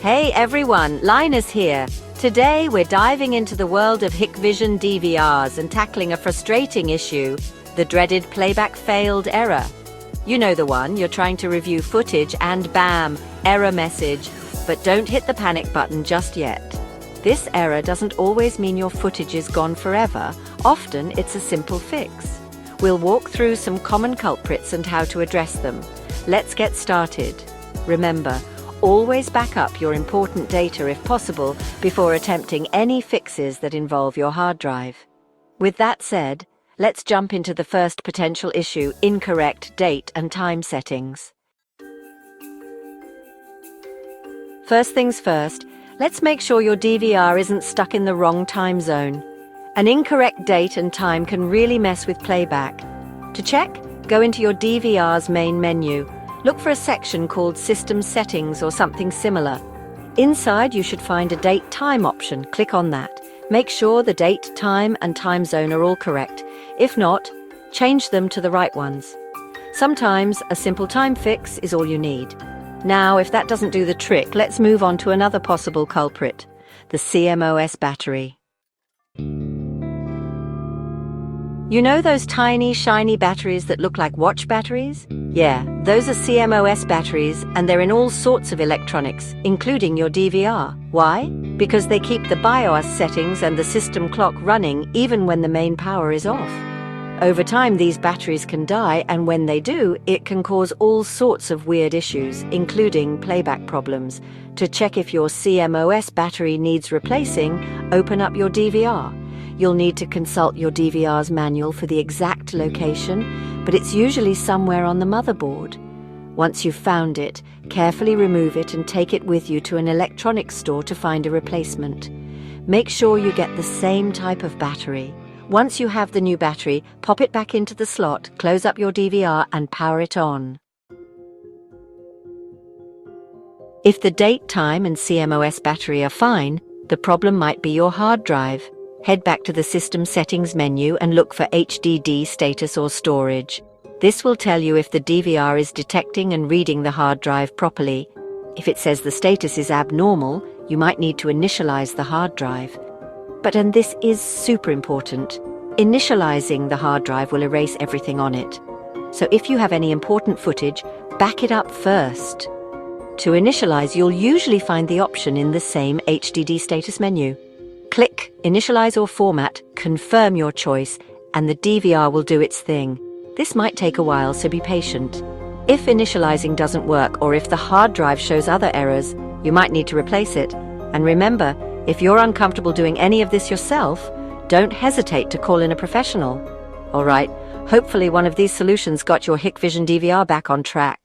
Hey everyone, Linus here. Today we're diving into the world of Hikvision DVRs and tackling a frustrating issue, the dreaded playback failed error. You know the one, you're trying to review footage and bam, error message, but don't hit the panic button just yet. This error doesn't always mean your footage is gone forever. Often it's a simple fix. We'll walk through some common culprits and how to address them. Let's get started. Remember, always back up your important data if possible before attempting any fixes that involve your hard drive. With that said, let's jump into the first potential issue, incorrect date and time settings. First things first, let's make sure your DVR isn't stuck in the wrong time zone. An incorrect date and time can really mess with playback. To check, go into your DVR's main menu. Look for a section called System Settings or something similar. Inside, you should find a date-time option. Click on that. Make sure the date, time, and time zone are all correct. If not, change them to the right ones. Sometimes a simple time fix is all you need. Now, if that doesn't do the trick, let's move on to another possible culprit, the CMOS battery. You know those tiny, shiny batteries that look like watch batteries? Yeah, those are CMOS batteries, and they're in all sorts of electronics, including your DVR. Why? Because they keep the BIOS settings and the system clock running even when the main power is off. Over time, these batteries can die, and when they do, it can cause all sorts of weird issues, including playback problems. To check if your CMOS battery needs replacing, open up your DVR. You'll need to consult your DVR's manual for the exact location, but it's usually somewhere on the motherboard. Once you've found it, carefully remove it and take it with you to an electronics store to find a replacement. Make sure you get the same type of battery. Once you have the new battery, pop it back into the slot, close up your DVR and power it on. If the date, time and CMOS battery are fine, the problem might be your hard drive. Head back to the System Settings menu and look for HDD status or storage. This will tell you if the DVR is detecting and reading the hard drive properly. If it says the status is abnormal, you might need to initialize the hard drive. And this is super important. Initializing the hard drive will erase everything on it. So if you have any important footage, back it up first. To initialize, you'll usually find the option in the same HDD status menu. Click Initialize or Format, confirm your choice, and the DVR will do its thing. This might take a while, so be patient. If initializing doesn't work or if the hard drive shows other errors, you might need to replace it. And remember, if you're uncomfortable doing any of this yourself, don't hesitate to call in a professional. Alright, hopefully one of these solutions got your Hikvision DVR back on track.